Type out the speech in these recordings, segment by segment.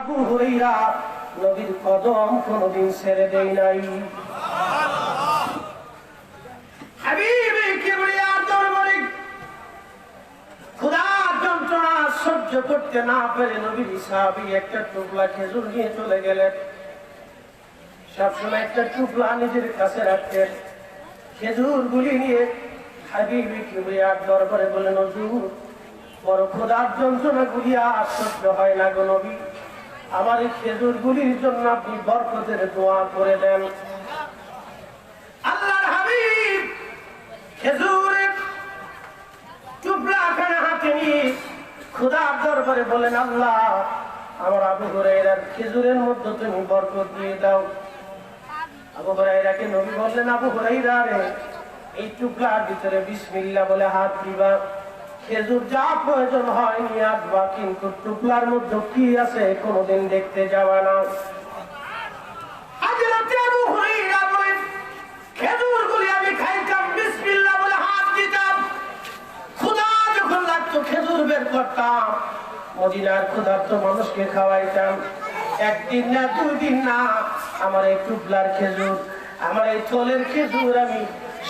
আবু হুরায়রা নবীর কদম কোনদিন ছেড়ে দেয় নাই। হাবিবে কিবরিয়ার দরবারে ক্ষুধার যন্ত্রণা সহ্য করতে না পেরে নবীর সাহাবী একটা টুকরা খেজুর নিয়ে চলে গেলেন। সবসময় একটা টুকরা নিজের কাছে রাখতেন। খেজুর গুলি নিয়ে হাবিবে কিবরিয়ার দরবারে বললেন, হুজুর, বড় ক্ষুধার যন্ত্রণা গুলি আর সহ্য হয় না গো নবী, আমার এই খেজুর গুলির জন্য আপনি বরকতের দোয়া করে দেন। আল্লাহর হাবিব খেজুরের টুকরাখানা হাতে নিয়ে খোদার দরবারে বলেন, আল্লাহ, আমার আবু হুরায়রার খেজুরের মধ্যে তুমি বরকত দিয়ে দাও। আবু হুরায়রাকে নবী বললেন, আবু হুরায়রা রে, এই টুকরার ভিতরে বিসমিল্লাহ বলে হাত দিবা, খেজুর যা প্রয়োজন হয় নিয়ে আসবা, কিন্তু টুকলার মধ্যে কি আছে কোনদিন দেখতে যাবা না। হযরতে আবু হুরায়রা বলেন, খেজুরগুলি আমি খাইতাম, বিসমিল্লাহ বলে হাত দিতাম, ক্ষুধা যখন লাগতো খেজুর বের করতাম, মদিনার ক্ষুধার্ত মানুষকে খাওয়াইতাম। একদিন না, দুই দিন না, আমার এই টুকলার খেজুর, আমার এই থলের খেজুর আমি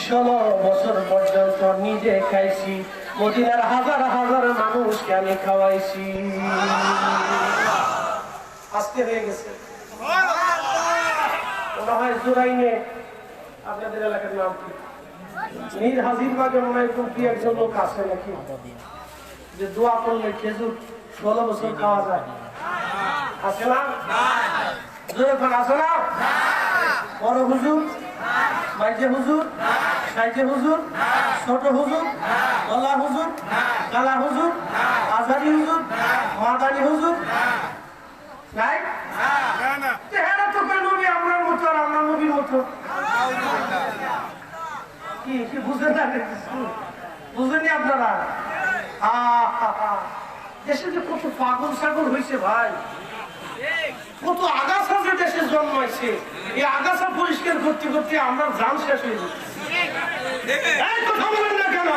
16 বছর পর্যন্ত নিজে খাইছি, মদিনার হাজার হাজার মানুষকে আমি খাওয়াইছি। আজকে হয়ে গেছে মনে হয় জোরাইনে, আপনাদের এলাকার নাম কি, মীর হাজিরবাগে মনে হয় কি একজন লোক আছে নাকি, যে দোয়া করলে খেজুর 16 বছর খাওয়া যায়, আছে না? যখন আছে না, বড় হুজুর, মাইজে হুজুর, সাইজে হুজুর, ছোট হুজুর, গলা হুজুর, কালা হুজুর, আজারি হুজুর, মাদানি হুজুর নাই? চেহারা তো নবী আপনার মতো আর আমরা নবীর মতো। কি কি বুঝেন না? বুঝেননি আপনারা? দেশে যে কত পাগল ছাগল হয়েছে ভাই, কত আগাছা যে দেশে জন্মাইছে, এই আগাছা পরিষ্কার করতে করতে আমরা জান শেষ হয়ে যাচ্ছে। কথা বলেন না কেন?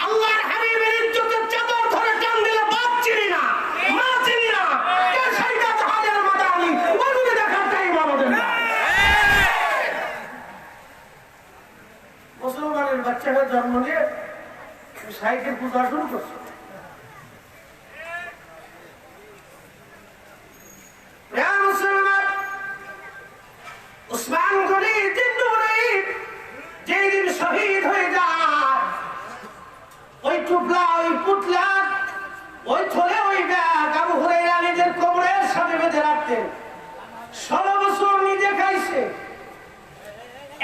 আল্লাহর হাবিবের ইজ্জতের চাদর ধরে টান দিলে বাপ চিনি না, মা চিনি না, কে সাইদা জাহাজের মাদানি, ওগুলো দেখার টাইম আমাদের না। মুসলমানের বাচ্চারা জন্ম নিয়ে সাইকেল পূজা শুরু করছে। উসমান গনি যেদিন শহীদ হয়ে যায়, ওই টুকলা, ওই পুতলা, ওই থলে, ওই ব্যাগ আবু হুরায়রা নিজের কোমরের সাথে বেঁধে রাখতেন। 16 বছর নিজে খাইছে।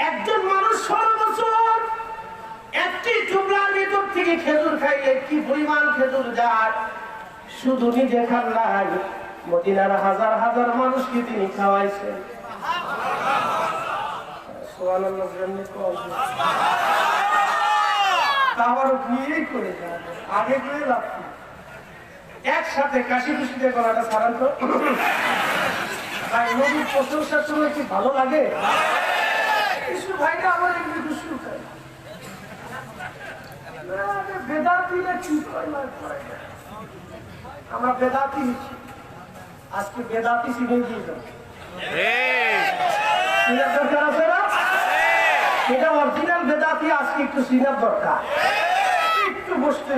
একজন মানুষ 16 বছর একটি টুকলার ভিতর থেকে খেজুর খাইলে কি পরিমাণ খেজুর যায়, শুধু নিজে খান নাই, মদিনার হাজার হাজার মানুষকে তিনি খাওয়াইছেন। একসাথে কাশি খুশিতে গলাটা ছাড়ান তো। নবীর প্রশংসার সময় কি ভালো লাগে? কিছু ভাইরা আমার এগুলি দুষ্কু খায়, বেদাতিরা কি আমরা বেদাতি নিচ্ছি, আজকে বেদাতি চিনে দিয়ে যাবো। দরকার আছে না? এটা অরিজিনাল বেদাতি, আজকে একটু চিনার দরকার। একটু বসতে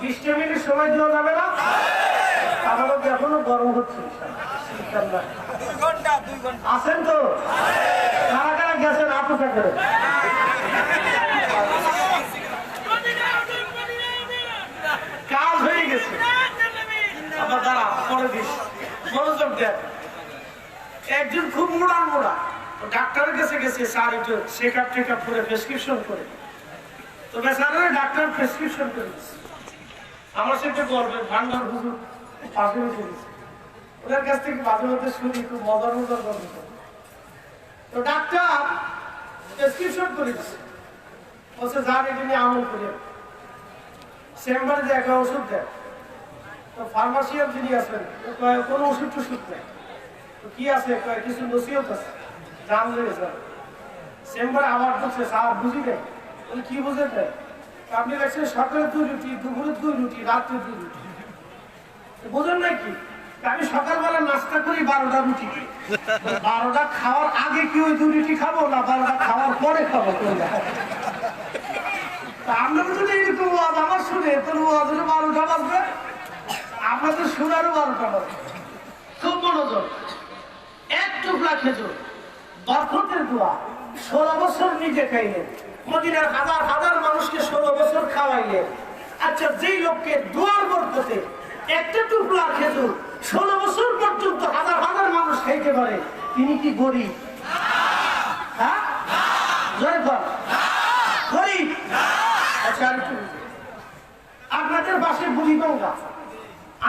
20 মিনিট সময় দেওয়া যাবে না? আমারও এখনো গরম হচ্ছে। আছেন তো? কারা কারা গেছেন আপুটা করে? কাজ হয়ে গেছে। আবার দাঁড়া, পরে দিস, মনোযোগ দেন। একজন খুব মোড়া ডাক্তারের কাছে গেছে, স্যার একটু চেক আপ টেক আপ করে প্রেসক্রিপশন করে, তো বেচারা ডাক্তার প্রেসক্রিপশন করে দিচ্ছে। আমার সাথে গল্পের ভান্ডার হুজুর পাশে করেছে, ওদের কাছ থেকে মাঝে মধ্যে শুনি একটু মজার মজার গল্প করে। তো ডাক্তার প্রেসক্রিপশন করে দিচ্ছে, বলছে যান এটা নিয়ে আমল করে চেম্বারে যে একটা ওষুধ দেয়। তো ফার্মাসিয়ান যিনি আছেন কোনো ওষুধ টষুধ নেই, তো কি আছে কিছু নসিহত আছে, জানলে স্যার। চেম্বারে আবার বলছে, স্যার বুঝি নেই। বলে কি বুঝে নেই? আপনি দেখছেন সকালে 2 রুটি, দুপুরে 2 রুটি, রাত্রে 2 রুটি, বোঝেন নাকি? 12টা রুটি, 12টা খাওয়ার আগে কি ওই 2 রুটি খাবো না 12টা খাওয়ার পরে খাবো? আমরা যদি এরকম ওয়াজ আমার শুনে তাহলে ওয়াজের 12টা বাজবে, আপনাদের শোনারও 12টা বাজবে। খুব মনোযোগ। এক টুকরা খেজুর, বরকতের দোয়া, 16 বছর নিজে খাইলেন, মদিনার হাজার হাজার মানুষকে 16 বছর খাওয়াইলেন। আচ্ছা, যেই লোককে দোয়ার বরকতে একটা টুকরা খেজুর 16 বছর পর্যন্ত হাজার হাজার মানুষ খাইতে পারে, তিনি কি গরিব? হ্যাঁ, গরিব। আচ্ছা, আপনাদের পাশে বুড়িগঙ্গা,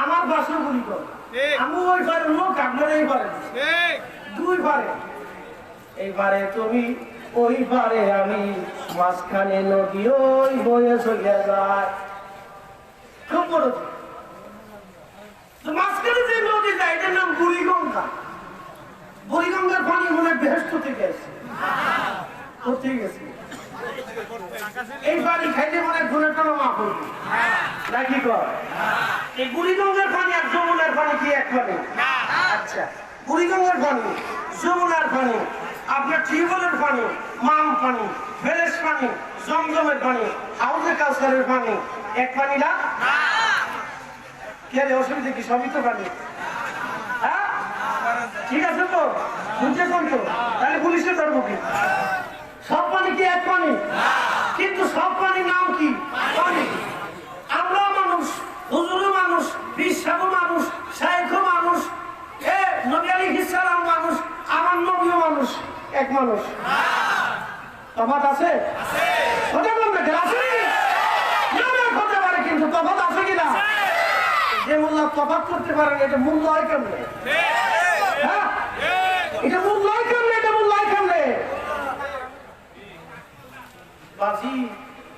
আমার পাশে বুড়িগঙ্গা, আমি ওই পারে লোক, আপনারা এই পারে, 2 পারে। এইবারে তুমি ওই পারে, আমি মাঝখানে নদী ওই বয়ে চলে যায়। খুব বড় মাঝখানে যে নদী যায় এটার নাম বুড়িগঙ্গা। বুড়িগঙ্গার পানি মনে বেহেশত থেকে আসে, কোথায় গেছে? এই পানি খাইলে মনে গুণের টানা মাফ হইবে নাকি কর? এই বুড়িগঙ্গার পানি আর যমুনার পানি কি এক পানি? আচ্ছা, বুড়িগঙ্গার পানি, যমুনার পানি, আপনার টিউবওয়েলের পানি, মাম পানি, ফেরেশ পানি, জমজমের পানি, হাউজে কাউসারের পানি এক পানি না? কে অসুবিধা কি? সবই তো পানি। হ্যাঁ, ঠিক আছে তো, বুঝছেন তো? তাহলে পুলিশে ধরবো কি? সব পানি কি এক পানি? কিন্তু সব পানির নাম কি? পানি। আমরা মানুষ, হুজুরও মানুষ, বিশ্বাসও মানুষ, শাইখও মানুষ, নবী আলাইহিস সালাম মানুষ, আমার নবীও মানুষ, এক মানুষ। তফাৎ আছে? কথা বলবেন না, আছে? হতে পারে, কিন্তু তফাৎ আছে কিনা? যে মোল্লা তফাৎ করতে পারেন, এটা মূল্য হয় কেমনে? হ্যাঁ, এটা মূল্য হয় কেমনে? এটা মূল্য হয় কেমনে? বাজি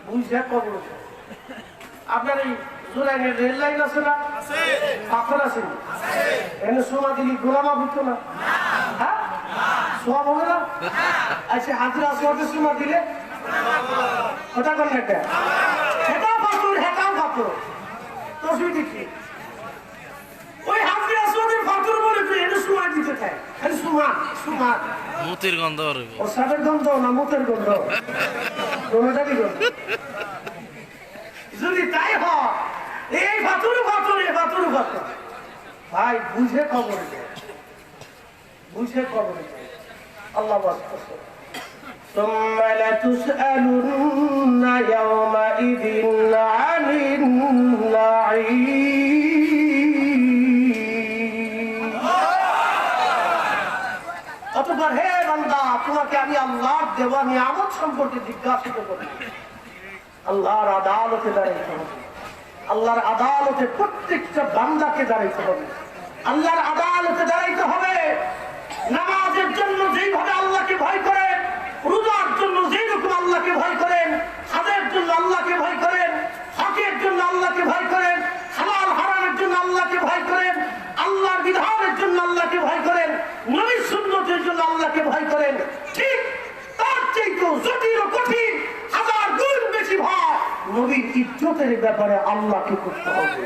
বুঝে কবর। আপনার এই জোরাইনের রেল লাইন আছে না? পাথর আছে, এনে সোনা দিলি গোলামা হতো না? হ্যাঁ, সব হবে না? আচ্ছা, হাজিরা আসওয়াদের সোনা দিলে ওটা কোন একটা? হেটাও পাথর, হেটাও পাথর, তো অসুবিধা কি? ওই হাজিরা আসওয়াদের পাথর বলে তুই এনে সোনা দিতে চায়, খালি সোনা সোনা। মুতের গন্ধ, ও সাবের গন্ধ না মুতের গন্ধ? কোনটারই গন্ধ। যদি তাই হয়, এই পাথর পাথর, এই পাথর পাথর, ভাই বুঝে খবর দেয়, বুঝে খবর দেয়। আল্লাহ বলছে, ثم لتسألن يومئذ عن النعيم। অতঃপর হে বান্দা, তোমাকে আমি আল্লাহর দেওয়া নিয়ামত সম্পর্কে জিজ্ঞাসিত করি। আল্লাহর আদালতে দাঁড়াইতে হবে, আল্লাহর আদালতে প্রত্যেকটা বান্দাকে দাঁড়াইতে হবে, আল্লাহর আদালতে দাঁড়াইতে হবে। নামাজের জন্য যেইভাবে আল্লাহকে ভয় করেন, রোজার জন্য যেই রকম আল্লাহকে ভয় করেন, হজের জন্য আল্লাহকে ভয় করেন, হকের জন্য আল্লাহকে ভয় করেন, হালাল হারামের জন্য আল্লাহকে ভয় করেন, আল্লাহর বিধানের জন্য আল্লাহকে ভয় করেন, নবীর সুন্নতের জন্য আল্লাহকে ভয় করেন, ঠিক তার চাইতেও জটিল ও কঠিন হাজার গুণ বেশি ভয় নবীর ইজ্জতের ব্যাপারে আল্লাহকে করতে হবে।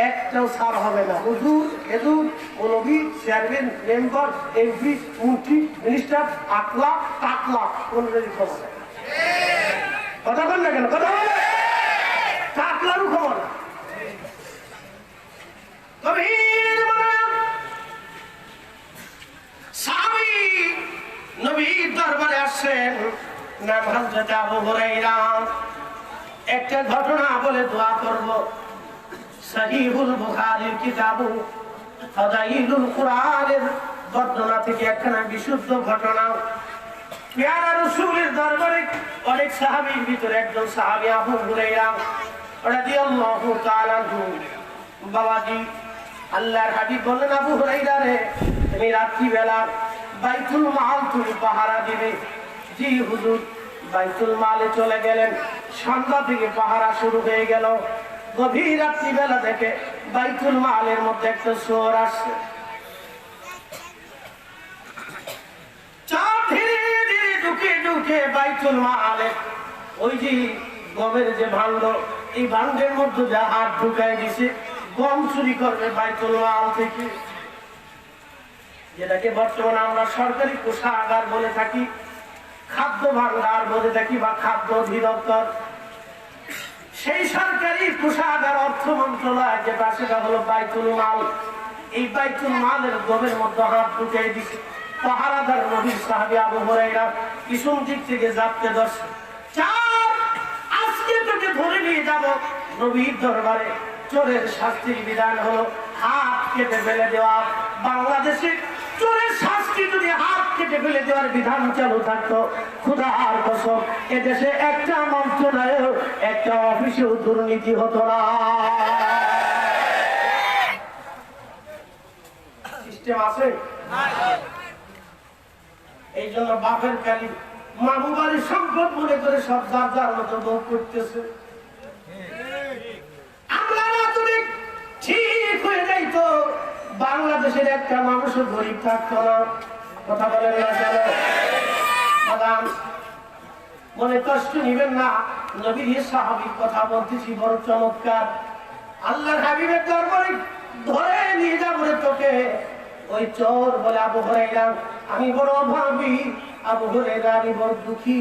একটাও ছাড় হবে না। হুজুর, খেজুর, মৌলভী, চেয়ারম্যান, মেম্বার, এমপি, মন্ত্রী, মিনিস্টার, আকলা টাকলা কোনটারই খবর নেই। কথা বল না কেন? কথা বল, টাকলারও খবর না। নবীর দরবারে আসছেন, নাম হযরত আবু হুরায়রা। একটা ঘটনা বলে দোয়া করব। সহিহুল বুখারীর কিতাবু ফাদাইলুল কুরআনের বর্ণনা থেকে একখানা বিশুদ্ধ ঘটনা। পেয়ারা রাসূলের দরবারে অনেক সাহাবীর ভিতরে একজন সাহাবী আবু হুরায়রা রাদিয়াল্লাহু তাআলা আনহু। বাবাজি, আল্লাহর হাবিব বললেন, আবু হুরায়রা রে, তুমি রাত্রিবেলা বাইতুল মাল তুমি পাহারা দিবে। জি হুজুর। বাইতুল মালে চলে গেলেন, সন্ধ্যা থেকে পাহারা শুরু হয়ে গেল। গভীর রাত্রিবেলা থেকে বাইতুল মালের মধ্যে একটা চোর আসছে। ধীরে ধীরে ঢুকে ঢুকে বাইতুল মালে ওই যে গমের যে ভাণ্ড, এই ভাণ্ডের মধ্যে যা হাত ঢুকাই দিছে, গম চুরি করবে বাইতুল মাল থেকে। যেটাকে বর্তমানে আমরা সরকারি কোষাগার বলে থাকি, খাদ্য ভাণ্ডার বলে থাকি বা খাদ্য অধিদপ্তর, সেই সরকারি কোষাগার অর্থ মন্ত্রণালয় যেটা সেটা হলো বাইতুল মাল। এই বাইতুল মালের গমের মধ্যে হাত ঢুকিয়ে দিচ্ছে পাহারাদার নবীর সাহাবী আবু হুরায়রা পিছন দিক থেকে জাপতে ধরছে, চার আজকে তোকে ধরে নিয়ে যাব নবীর দরবারে। চোরের শাস্তির বিধান হলো হাত কেটে ফেলে দেওয়া। বাংলাদেশে চোরের শাস্তি যদি হাত কেটে ফেলে দেওয়ার বিধান চালু থাকতো, খোদার কসম এদেশে একটা মন্ত্রণালয় একটা অফিসেও দুর্নীতি হতো না। সিস্টেম আছে। এই জন্য বাপের কালি মামু বাড়ির সম্পদ মনে করে সব যার যার মতো ভোগ করতেছে। আমরা যদি ঠিক হয়ে যাইতো, বাংলাদেশের একটা মানুষও গরিব থাকতো না। কথা বলেন না কেন? মাদাম মনে কষ্ট নিবেন না, নবীর সাহাবীর কথা বলতেছি, বড় চমৎকার। আল্লাহর হাবিবের দরবারে ধরে নিয়ে যাবো রে তোকে। ওই চোর বলে আবু হুরায়রা আমি বড় অভাবী, আবু হুরায়রা আমি বড় দুঃখী,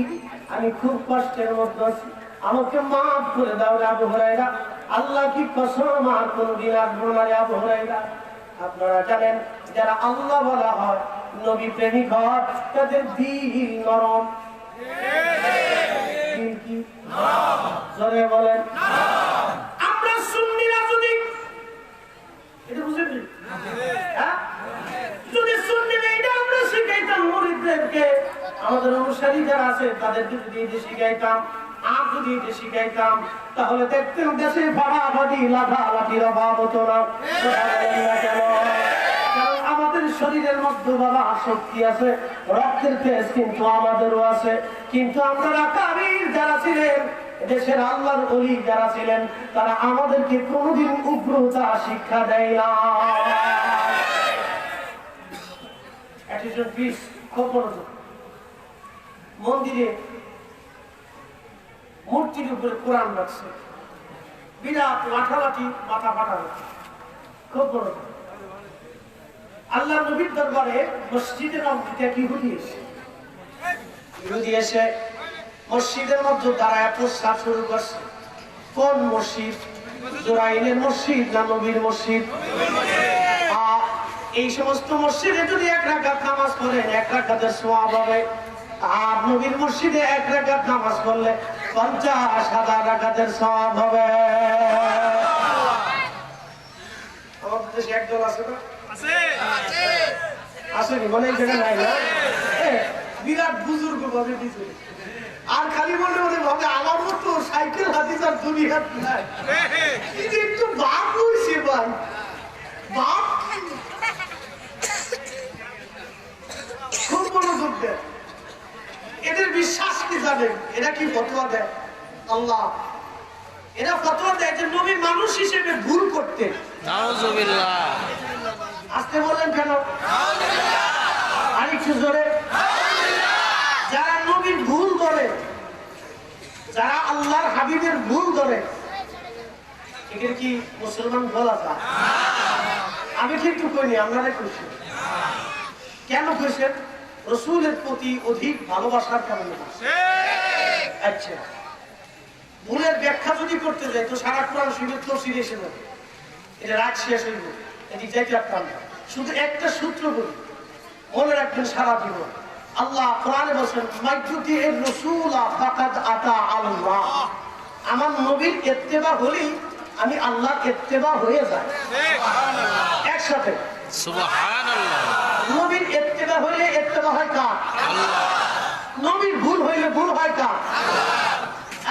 আমি খুব কষ্টের মধ্যে আছি, আমাকে মাফ করে দাও রে আবু হুরায়রা। আল্লাহ কি কসম আর কোনদিন আসবো না রে আবু হুরায়রা। আপনারা জানেন যারা আল্লাহ বলা হয়, নবী প্রেমিক হয়, তাদের দিল নরম। দিল কি জোরে বলেন? আমরা সুন্নিরা যদি এটা বুঝেন, যদি সুন্নিরা এটা আমরা শিখাইতাম মুরিদদেরকে, আমাদের অনুসারী যারা আছে তাদেরকে যদি এটা শিখাইতাম, আর যদি এটা শিখাইতাম, তাহলে দেখতেন দেশে ফাড়াফাড়ি লাঠালাঠির অভাব হতো না। কারণ আমাদের শরীরের মধ্যে বাবা শক্তি আছে, রক্তের তেজ কিন্তু আমাদেরও আছে। কিন্তু আমরা আকাবির যারা ছিলেন, দেশের আল্লাহর ওলি যারা ছিলেন, তারা আমাদেরকে কোনোদিন উগ্রতা শিক্ষা দেয় না। মন্দিরে মূর্তির উপরে কোরআন রাখছে, বিরাট লাঠালাঠি, মাথা ফাটানো, খুব বড়। আল্লাহ নবীর দরবারে মসজিদের মধ্যে কি ইহুদি এসে মসজিদের মধ্যে দাঁড়ায় প্রস্তাব শুরু করছে। কোন মসজিদ? জোরাইলের মসজিদ না নবীর মসজিদ? এই সমস্ত মসজিদে যদি এক রাকাত নামাজ পড়েন 1 রাকাতের সওয়াব হবে, আর নবীর মসজিদে 1 রাকাত নামাজ পড়লে 50,000 রাকাতের সওয়াব হবে। আমাদের দেশে একদল আছে না? আসেনি মনে নাই না? বিরাট বুজুর্গ ভাবে দিচ্ছে, আর খালি মনে মনে ভাবে আমার মতো সাইকেল হাতি তার 2 হাত নাই। একটু বাপ হয়েছে ভাই, বাপ খুব মনোযোগ দেয়। এদের বিশ্বাস কি জানেন? এরা কি ফতোয়া দেয়? আল্লাহ এরা ফতোয়া দেয় যে নবী মানুষ হিসেবে ভুল করতেন। নাউজুবিল্লাহ। আস্তে বলেন কেন? আরেকটু জোরে। যারা নবীর ভুল ধরে, যারা আল্লাহর হাবিবের ভুল ধরে, এদের কি মুসলমান বলা যায়? আমি কিন্তু কইনি, আপনারা কইছেন। কেন কইছেন? রাসূলের প্রতি অধিক ভালোবাসার কারণে। আচ্ছা, ভুলের ব্যাখ্যা যদি করতে যাই তো সারা কোরআন শরীফের তফসির এসে যাবে, এটা রাগ শেষ হইব, এদিক যাইতে পারতাম না। শুধু একটা সূত্র বলি, মনে রাখবেন সারা জীবন। আল্লাহ কোরআনে বলেন মাইয়ুতির রাসূলা ফাকাদ আতা আল্লাহ। আমার নবীর ইত্তেবা হলেই আমি আল্লাহর ইত্তেবা হয়ে যাই। একসাথে সুবহানাল্লাহ। নবীর ইত্তেবা হলে ইত্তেবা হয় কার? আল্লাহ। নবীর ভুল হইলে ভুল হয় কার? আল্লাহ।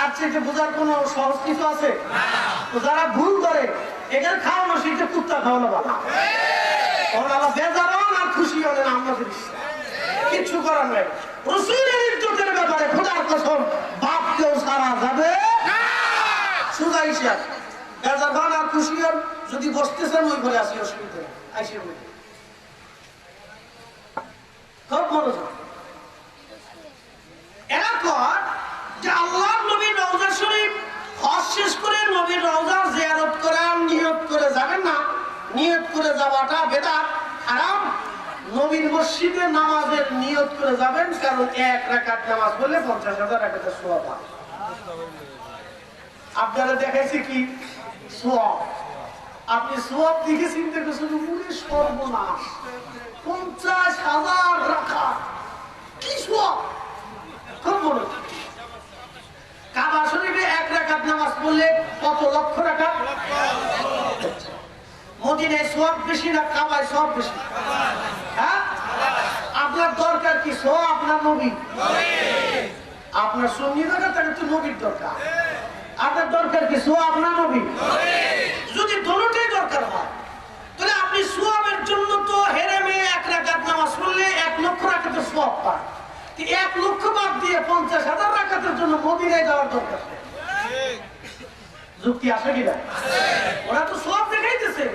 আর সেটা বোঝার কোনো সহজ কিছু আছে? তো যারা ভুল করে এদের খাওয়ানো সেটা কুত্তা খাওয়ানো ভালো। আল্লাহ বেজার হন আর খুশি হলেন, আমরা কিচ্ছু করার নাই। রাসূলের ইজ্জতের ব্যাপারে খোদার কসম বাপ কেউ সারা যাবে না। সুজা হিসাব বেজার হন আর খুশি হন, যদি বসতেছেন ওই ঘরে আসি, অসুবিধা নেই, আইসে বলি। খুব মনোযোগ। এরা কর যে আল্লাহর নবীর রওজা শরীফ হজ শেষ করে নবীর রওজার জিয়ারত করার নিয়ত করে যাবেন না, নিয়ত করে যাওয়াটা বেদাত, হারাম। নবীর মসজিদে নামাজের নিয়ত করে যাবেন, কারণ 1 রাকাত নামাজ পড়লে 50,000 রাকাতের সওয়াব হয়। আপনারা দেখাইছে কি সওয়াব, আপনি সওয়াব দেখে চিন্তা করছেন পুরো সর্বনাশ, 50,000 রাকাত কি সওয়াব, খুব বড়। কাবা শরীফে 1 রাকাত নামাজ পড়লে কত লক্ষ রাকাত? মদিনায় সওয়াব বেশি না কাবায় সওয়াব বেশি? হ্যাঁ, আপনার দরকার কি সওয়াব আপনার নবী? আপনার সুন্নি দরকার, তাহলে তো নবীর দরকার। আপনার দরকার কি সওয়াব আপনার নবী? যদি দুটোই দরকার হয় তাহলে আপনি সওয়াবের জন্য তো হেরেমে 1 রাকাত নামাজ পড়লে 1 লক্ষ রাকাতের সওয়াব পান। 1 লক্ষ বাদ দিয়ে 50,000 রাকাতের জন্য মদিনায় যাওয়ার দরকার। যুক্তি আসে কিনা? ওরা তো সওয়াব দেখাইতেছে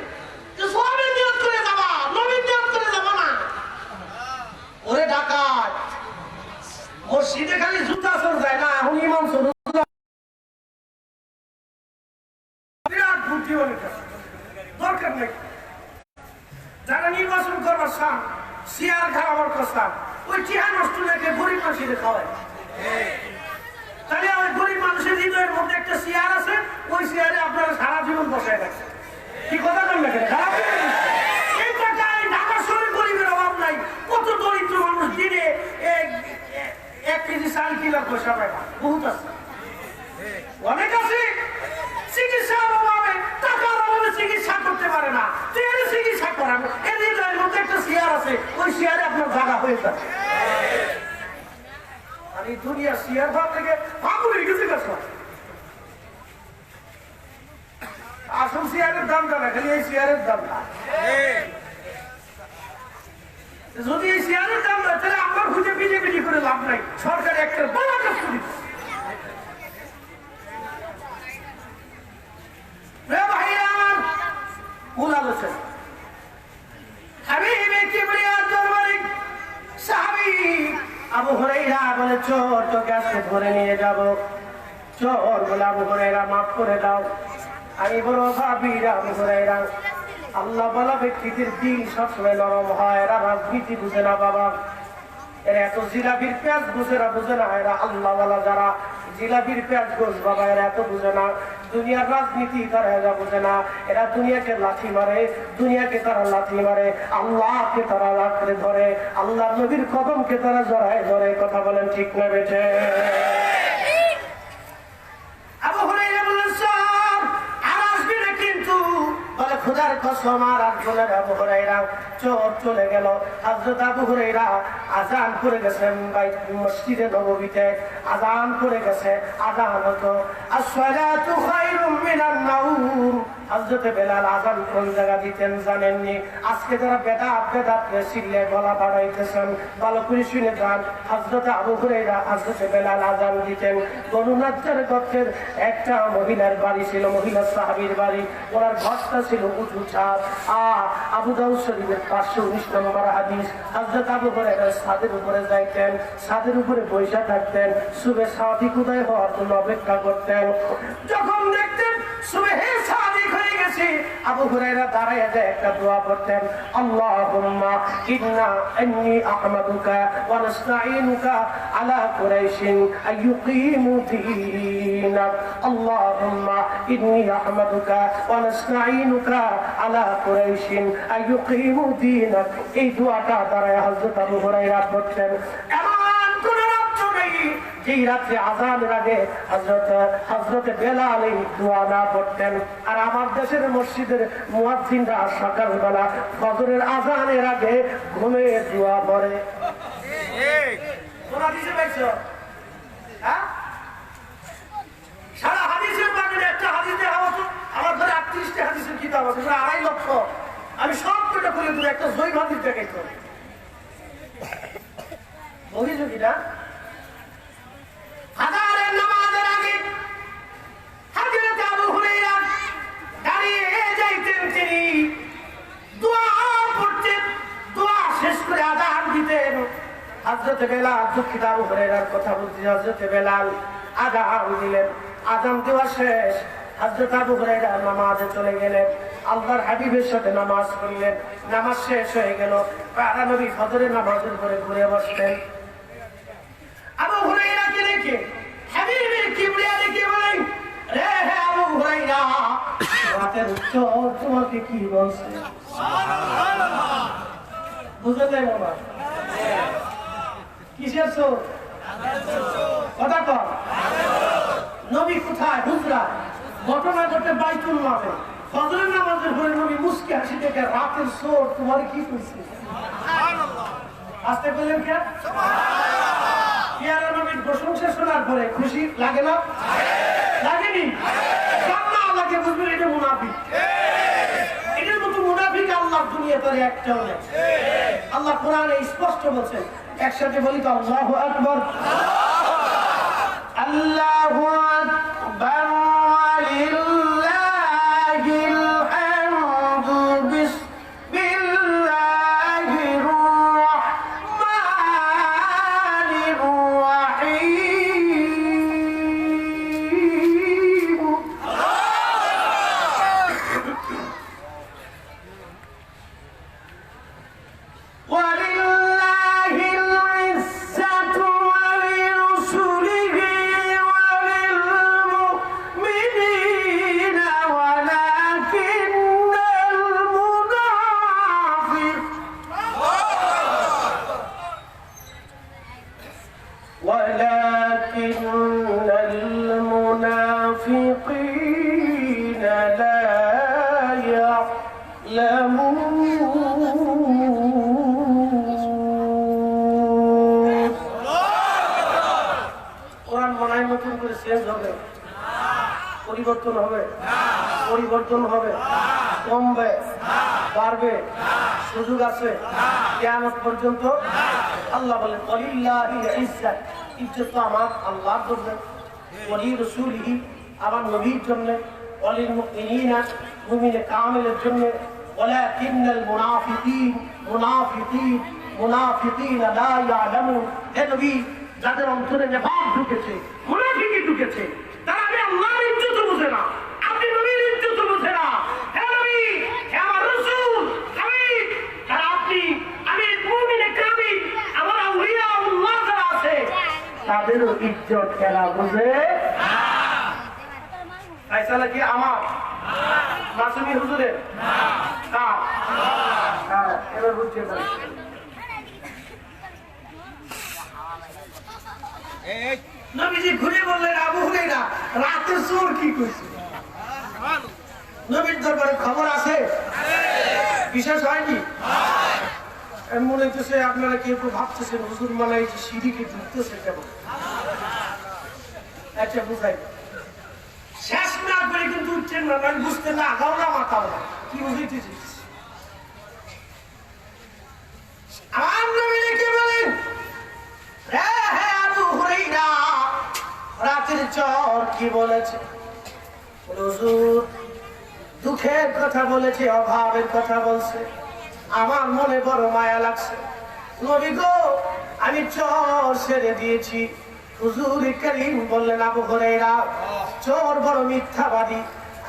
যে সওয়াবের নিয়ত করে যাবা, নবীর নিয়ত করে যাবা না। ওরে ডাকাত, মসজিদে খালি জুতা চল যায় না, এখন ইমাম চল বিরাট বুদ্ধি অনেক দরকার নেই। যারা নির্বাচন করবার চান, চেয়ার খাওয়াবার কথা, ওই চেয়ার নষ্ট রেখে গরিব মানুষের খাওয়ায়। তাহলে ওই গরিব মানুষের হৃদয়ের মধ্যে একটা চেয়ার আছে, ওই চেয়ারে আপনারা সারা জীবন বসায় রাখছেন। কি কথা বলবেন? এই টাকায় ঢাকা শহরে গরিবের অভাব নাই। কত দরিদ্র মানুষ দিনে 1 কেজি চাল কিলার পয়সা পায় না, বহুত আছে, অনেক আছে। চিকিৎসার অভাবে, টাকার অভাবে চিকিৎসা করতে পারে না, চিকিৎসা করাবে। এর হৃদয়ের মধ্যে একটা চেয়ার আছে, ওই চেয়ারে আপনার জায়গা হয়ে যাচ্ছে। আর এই দুনিয়া চেয়ার ভাব থেকে ভাবু হয়ে গেছে গাছ। আসল চেয়ারের দামটা না, খালি এই চেয়ারের দামটা। যদি এই চেয়ারের দাম না, তাহলে আমার খুঁজে বিজেপি করে লাভ নাই। সরকার একটা বড় কাজ করে ভাইয়া আমার মূল আলোচনা। আবু হুরায়রা বলে, চোর তোকে আজকে ধরে নিয়ে যাব। চোর বলে, আবু হুরায়রা মাফ করে দাও, আমি বড় ভাবিরা। আবু হুরায়রা, আল্লাহ বলা ব্যক্তিদের দিল সবসময় নরম হয়, এরা রাজনীতি বুঝে না বাবা, এরা এত জিলাপির পেঁয়াজ বুঝে না। এরা আল্লাহ বলা যারা জিলাপির পেঁয়াজ গোস বাবা, এরা এত বুঝে না। দুনিয়ার রাজনীতি তারা এরা বুঝে না। এরা দুনিয়াকে লাঠি মারে, দুনিয়াকে তারা লাঠি মারে, আল্লাহকে তারা রাখতে ধরে, আল্লাহ নবীর কদমকে তারা জড়ায় ধরে। কথা বলেন ঠিক না বেঠে? আবু হুরায়রা বললেন, স্যার আর আসবি না কিন্তু। বলে, খোদার কসম আর আসবো না। আবু হুরায়রা চোর চলে গেল। হযরত আবু হুরায়রা আযান করে গেছেন মসজিদে নববীতে, আযান করে গেছে। আযান হতো আসসালাতু খায়রুম মিনান নাওম। হযরত বেলাল আযান কোন জায়গা দিতেন জানেননি? আজকে যারা বেদাত সিল্লে গলা বাড়াইতেছেন, ভালো করে শুনে যান। হযরত আবু হুরায়রা হযরত বেলাল আযান দিতেন। বনু নাজ্জার গোত্রের একটা মহিলার বাড়ি ছিল, মহিলা সাহাবীর বাড়ি। ওনার ঘরটা ছিল উঁচু ছাদ। আবু দাউদ শরীফের 519 নম্বর হাদিস। হযরত আবু হুরায়রা ছাদের উপরে যাইতেন, ছাদের উপরে বসে থাকতেন, সুবহে সাদিক উদয় হওয়ার জন্য অপেক্ষা করতেন। যখন দেখতেন সুবহে সাদিক হয়ে গেছে, আবু হুরায়রা দাঁড়ায় যায় একটা দোয়া করতেন, আল্লাহুম্মা ইন্নী আহমাদুকা ওয়া নাস্তাঈনুকা আলা কুরাইশিন আইয়ুকিমু দীনাক। আল্লাহুম্মা ইন্নী আহমাদুকা ওয়া নাস্তাঈনুকা আলা কুরাইশিন আইয়ুকিমু দীনাক। এই দোয়াটা দাঁড়ায় হযরত আবু হুরায়রা করতেন। এমন কোন রাত নেই যেই রাত্রে আযানের আগে হযরত বেলাল এই দোয়া না পড়তেন। আর আমার দেশের মসজিদের মুয়াজ্জিনরা সকালবেলা ফজরের আযানের আগে ঘুমে দোয়া পড়ে। তোমরা দিতে পাইছো? হ্যাঁ, সারা হাদিসের বাগের একটা হাদিস দেখা হতো। আমার ধরে 38টা হাদিসের কিতাব আছে, 2.5 লক্ষ। আমি সব কটা করে দূরে একটা জৈব হাদিস দেখাইতো। অভিযোগীরা আযানের নামাজের আগে হযরত আবু হুরায়রা দাঁড়িয়ে যাইতেন, তিনি দোয়া পড়তেন, দোয়া শেষ করে আযান দিতেন। হযরত বেলাল, দুঃখিত আবু হুরায়রার কথা বলছি, হযরত বেলাল আযান দিলেন। আযান দেওয়া শেষ, হযরত আবু হুরায়রা নামাজে চলে গেলেন। আল্লাহর হাবিবের সাথে নামাজ পড়লেন। নামাজ শেষ হয়ে গেল, প্যারা নবী ফজরের নামাজের পরে ঘুরে বসলেন। আবু হুরায়রাকে দেখে হাবিবের কিবরিয়া দেখে বলেন, রে হে আবু হুরায়রা, রাতের চোর তোমাকে কি বলছে? সুবহানাল্লাহ। বুঝে যায় বাবা, কিসের চোর? কথা কর। নবী কোথায়? হুজরা। ঘটনা ঘটে বাইতুল মালে। ফজরের নামাজের পরে নবী মুস্কি হাসি দেখে, রাতের চোর তোমার কি করছে? সুবহানাল্লাহ। আস্তে বললেন কে? সুবহানাল্লাহ। পিয়ারা নবীর প্রশংসা শোনার পরে খুশি লাগে না? লাগেনি? কান্না লাগে, বুঝবেন এটা মুনাফিক। এটার মতো মুনাফিক আল্লাহর দুনিয়াতে একটাও নেই। আল্লাহ কোরআনে স্পষ্ট বলছেন, একসাথে বলি তো, আল্লাহু আকবার। আল্লাহু আকবার ওয়ালিল্লাহিল হামদু। বিসমিল্লাহির রাহমানির রাহিম। ওয়ালিল্লাহিল ইজ্জাতু ওয়ালিরসুলিহি ওয়ালিল মুমিনিনা ওয়ালাকিন্নাল মুনাফিকিনা লা ইয়ালামুন। কোরআন মনে হয় নতুন করে চেঞ্জ হবে, পরিবর্তন হবে, পরিবর্তন হবে, কমবে, বাড়বে, সুযোগ আছে কিয়ামত পর্যন্ত। আল্লাহ বলেন, ওয়ালিল্লাহিল ইজ্জাত, ইজ্জত তো আমার আল্লাহর জন্য, ওয়ালিরসুলিহি আমার নবীর জন্য, ওয়ালিল মুমিনিনা মুমিনে কামিলের জন্য, ওয়ালাকিন্নাল মুনাফিকিনা লা ইয়ালামুন। হে নবী, যাদের অন্তরে নিফাক ঢুকেছে, মুনাফিকি ঢুকেছে, তারা আমি আল্লাহর ইজ্জত বুঝে না, আপনি নবীর ইজ্জত বুঝে না। হে নবী, হে আমার রাসূল, হাবিব, যারা আপনি, আমি মুমিনে কামিল, আমার আউলিয়া আল্লাহ যারা আছে, তাদেরও ইজ্জত খেলা বুঝে না। ফয়সালা কি আমার? মাসুমি হুজুরের? না। হ্যাঁ, এবার বুঝতে পারি। নবীজি ঘুরে বললেন, আবু হুরায়রা, রাতের চোর কি করছে? নবীর দরবারে খবর আছে, বিশেষ হয়নি। মনে হইতেছে আপনারা কেউ কেউ ভাবতেছেন হুজুর মানে এই যে সিঁড়িকে ঢুকতেছে কেমন। আচ্ছা বুঝাই, শেষ না করে কিন্তু উঠছেন না, আমি বুঝতে না আগাও না মাথাও না, কি বুঝাইতেছি? আমার নবী কে বলেন, হে আবু হুরায়রা, রাতের চোর কি বলেছে? হুজুর দুঃখের কথা বলেছে, অভাবের কথা বলছে, আমার মনে বড় মায়া লাগছে। নবী গো, আমি চোর ছেড়ে দিয়েছি। হুজুর করিম বললেন, আবু হুরায়রা, চোর বড় মিথ্যাবাদী,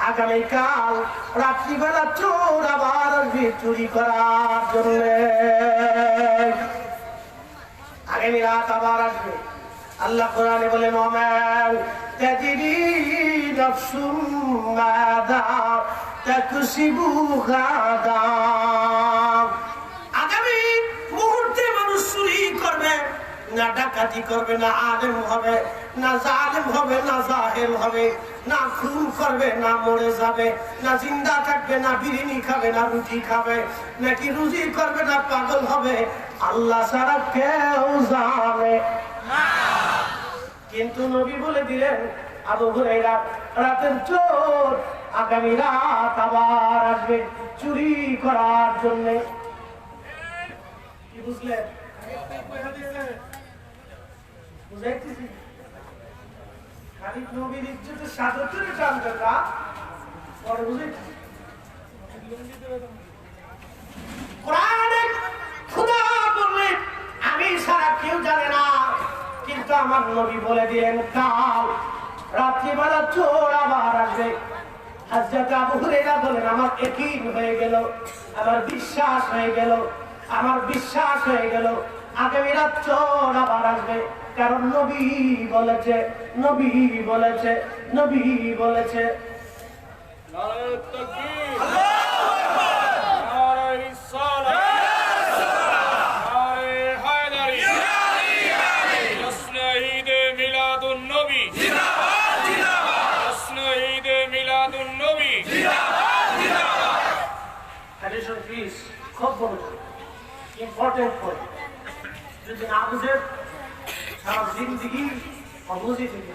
আগামীকাল রাত্রিবেলা চোর আবার আসবে চুরি করার জন্য, আগামী রাত আবার আসবে। আল্লাহ কোরআনে বলেন, ওমান তাজরি নাফসুম মাযা তাকসিবু গাদা। আগামী মুহূর্তে মানুষ চুরি করবে, না ডাকাতি করবে, না আলেম হবে, না জালেম হবে, না জাহেল হবে, না খুন করবে, না মরে যাবে, না জিন্দা থাকবে, না বিরিয়ানি খাবে, না রুটি খাবে, নাকি রুজি করবে, না পাগল হবে, আল্লাহ ছাড়া কেউ জানে না। কিন্তু নবী বলে দিলেন, আবু হুরায়রা, রাতের চোর আগামী রাত আবার আসবে চুরি করার জন্য। কি বুঝলেন? বুঝাইতেছি খালি নবীর ইজ্জতের সাদরে টানবে না, পরে বুঝাইতেছি। কোরআনে খোদা বললেন, আমি সারা কেউ জানে না, কিন্তু আমার নবী বলে দিলেন, কাল রাত্রিবেলা চোর আবার আসবে। হযরত আবু হুরায়রা বলেন আমার ইয়াকিন হয়ে গেল, আমার বিশ্বাস হয়ে গেল, আমার বিশ্বাস হয়ে গেল আগামী রাত চোর আবার আসবে, কারণ নবী বলেছে, নবী বলেছে, নবী বলেছে। নারায়ে তাকবীর, নারায়ে রিসালাত, নারায়ে হায়দারি, জশ্নে ঈদে মিলাদুন নবী, জিন্দাবাদ জিন্দাবাদ, জশ্নে ঈদে মিলাদুন নবী, জিন্দাবাদ জিন্দাবাদ। Addition please, খুব বড় ইম্পর্টেন্ট পয়েন্ট, যদি না বুঝে সারা জিন্দগি অবুঝি থেকে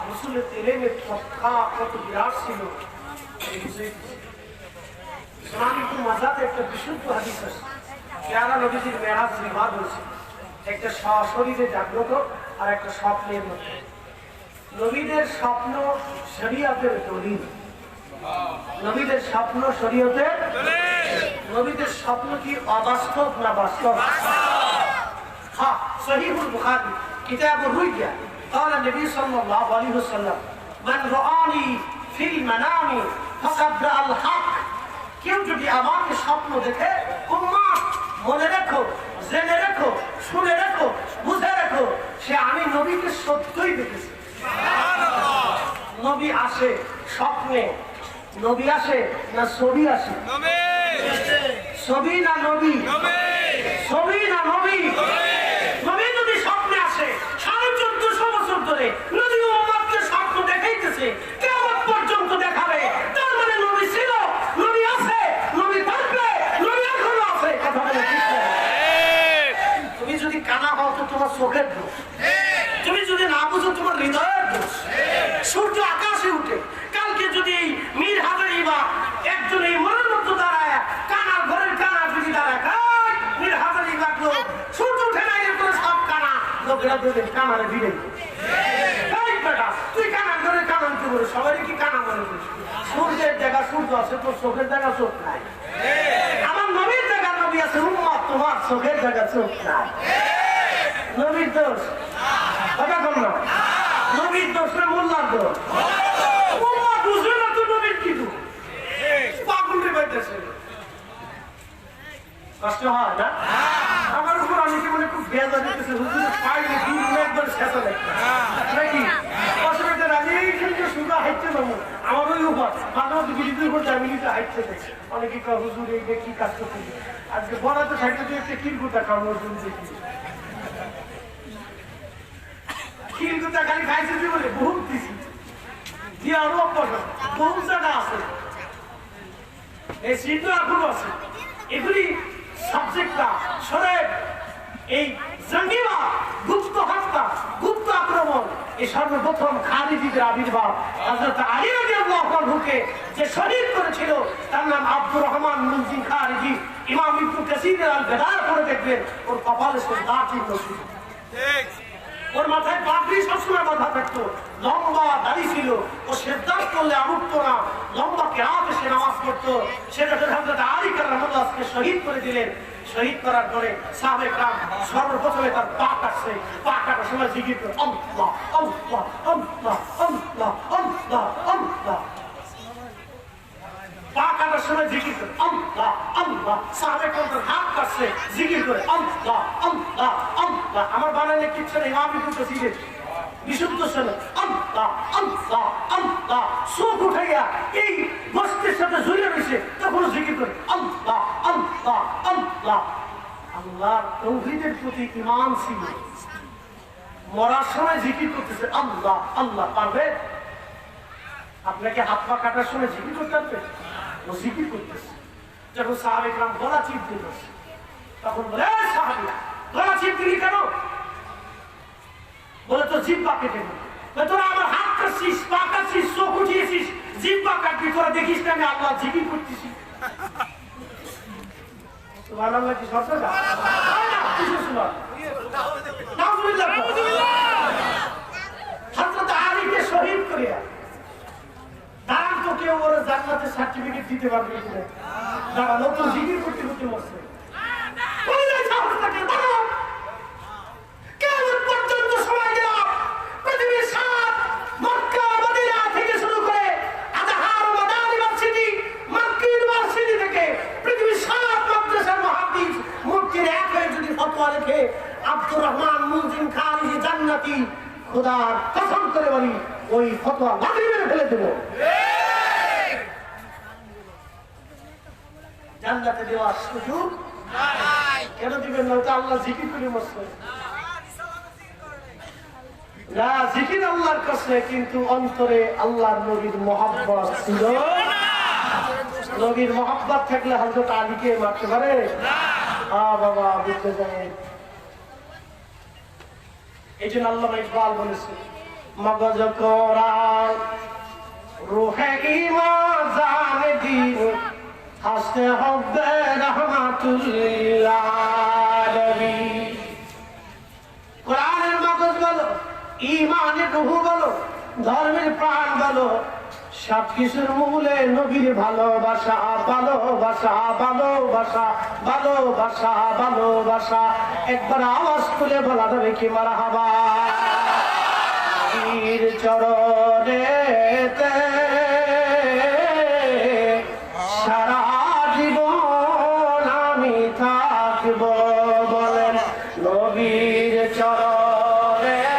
রসুলের তেলেমের তথা কত বিরাট ছিল। সোনালিপুর মাজাতে একটা বিশুদ্ধ হাদিস আছে, পেয়ারা নবীজির মেরাজ রিবাদ হয়েছে, একটা সশরীরে জাগ্রত আর একটা স্বপ্নের মধ্যে। নবীদের স্বপ্ন শরীয়তের দলিল, নবীদের স্বপ্ন শরীয়তের দলিল। নবীদের স্বপ্ন কি অবাস্তব না বাস্তব? হ্যাঁ, সহিহুল বুখারী কিতাবুর রুইয়া قال النبي صلى الله عليه وسلم من رآني في المنام فقد رأى الحق। কেউ যদি আমাকে স্বপ্ন দেখে, উম্মাহ মনে রেখো, জেনে রেখো, শুনে রেখো, বুঝে রেখো, সে আমি নবীকে সত্যই দেখেছি। সুবহানাল্লাহ। নবী আসে স্বপ্নে, নবী আসে না ছবি আসে? নবী। ছবি না নবী? নবী। ছবি না নবী? নবী। নবী যদি স্বপ্নে আসে 1450 বছর ধরে নবী উম্মতকে স্বপ্ন দেখাইতেছে, কিয়ামত পর্যন্ত দেখাবে, তার মানে নবী ছিল, নবী আছে, নবী থাকবে, নবী এখনো আছে। কথা বলে ঠিক না? তুমি যদি কানা হও তো তোমার চোখের দোষ, তুমি যদি না বুঝো তোমার হৃদয়ের দোষ। সূর্য আকাশে উঠে, কালকে যদি মীর হাজারি বা একজন এই মনের মধ্যে দাঁড়ায়, কানার ঘরের কানা যদি দাঁড়ায়, মীর হাজারি লাগলো, সূর্য উঠে নাই করে সব কানা লোকেরা দেবেন কানারে ভিড়ে। তুই কানার ঘরের কানা উঠে বলে সবাই কি কানা মনে করিস? সূর্যের জায়গা সূর্য আছে, তোর চোখের জায়গা চোখ নাই। আমার নবীর জায়গা নবী আছে, উম্মত তোমার চোখের জায়গা চোখ নাই। নবীর দোষ কথা কম না, নবীর দোষ না মোল্লার দোষ? বুঝবে না তো নবীর কি দোষ? পাগল রে বাইতেছে, কষ্ট হয় না? আমার উপর অনেকে মনে খুব বেজা দিতেছে, হুজুরের পাইলে দিন একবার শেষা দেখতে নাকি অসুবিধা রাজি কিন্তু সুগা হাইতে যাবো আমার ওই উপর মাঝে মধ্যে বিলিতির উপর জামিনিতে হাইতে দেখে অনেকে কয় হুজুর এই কি কাজ করতে আজকে বলাতে থাকলে তুই একটা কিরকুটা খাওয়া দেখি কিরকুটা খালি খাইছে বলে বহুত দিছি দিয়ে আরো বহু জায়গা আছে, এই সিদ্ধ এখনো আছে। এগুলি সাবজেক্টটা সরে এই জঙ্গিবাদ, গুপ্ত হত্যা, গুপ্ত আক্রমণ, এই সর্বপ্রথম খালিদের আবির্ভাব হযরত আলী রাদিয়াল্লাহু আনহুকে যে শহীদ করেছিল তার নাম আব্দুর রহমান মুলজিম খারিজি। ইমাম ইবনে কাসির আল-বিদায়া করে দেখবেন ওর কপালে সরদার চিহ্ন ছিল, ঠিক ওর মাথায় পাগড়ি সবসময় বাঁধা থাকতো, লম্বা দাড়ি ছিল, ও সেজদা করলে আমুক্ত না, লম্বা কেরাতে সে নামাজ পড়তো। সেটা হযরত আলী রাদিয়াল্লাহু শহীদ করে দিলেন। শহীদ করার পরে সাহাবে کرام সর্বপ্রথমে তার পা কাটছে, পা কাটার সময় জিকির করে আল্লাহ আল্লাহ আল্লাহ আল্লাহ আল্লাহ আল্লাহ, পা কাটার সময় জিকির করে আল্লাহ আল্লাহ। সাহাবে کرام হাত কাটছে, জিকির করে আল্লাহ আল্লাহ আল্লাহ। আমার বানালে কিচ্ছু নেই, ইমাম ইবনে কাসির বিশুদ্ধ শোনো আল্লাহ আল্লাহ আল্লাহ। চোখ উঠাইয়া এই বস্তির সাথে জড়িয়ে রয়েছে, তখন জিকির করে আল্লাহ আল্লাহ আল্লাহ। আল্লাহর তাওহীদের প্রতি ঈমান ছিল, মরার সময় জিকির করতেছে আল্লাহ আল্লাহ। পারবে? আপনাকে হাত পা কাটার সময় জিকির করতে পারবে? ও জিকির করতেছে। যখন সাহাবে کرام গলা চিপ দিল, তখন বলে সাহাবীরা গলা চিপ দিলি কেন? বলে তো জিহ্বা কেটে নেবে। তোরা আমার হাত কাটছিস, পা কাটছিস, চোখ উঠিয়েছিস, জিহ্বা কাটবি, তোরা দেখিস না আমি আল্লাহ জিকির করতেছি। সুবহানাল্লাহ কি শর্ত না? কিছু শোনা নাউজুবিল্লাহ। হযরত আলীকে শহীদ করিয়া দাঁড়ান তো কেউ ওরা জান্নাতের সার্টিফিকেট দিতে পারবে কিনা? দাঁড়ানো তো জিকির করতে করতে মরছে। পর্যন্ত সময় গেল, পৃথিবীর সাত মক্কা, মদিনা খোদার কসম করে বলি ওই ফতোয়া লাঠি মেরে ফেলে দেব। জান্নাতে দেওয়ার সুযোগ কেন দিবেন না? ওটা আল্লাহ জিকির করে বসছে না, জিকির আল্লাহর কাছে, কিন্তু অন্তরে আল্লাহর নবীর মহব্বত ছিল। নবীর মহব্বত থাকলে হযরত আলীকে মারতে পারে? বাবা বুঝতে যায়। এই জন্য আল্লামা ইকবাল বলেছে, মগজ কোরআন রুহে ঈমান জানে দিন হাসতে হবে রহমাতুল আলামিন। কোরআনের মগজ বলো, ঈমানের রূহ বলো, ধর্মের প্রাণ বলো, সবকিছুর মূলে নবীর ভালোবাসা, ভালোবাসা, ভালোবাসা, ভালোবাসা, ভালোবাসা। একবার আওয়াজ তুলে বলা যাবে কি মারহাবা? নবীর চরণেতে সারা জীবন আমি থাকব, বলেন নবীর চরণেতে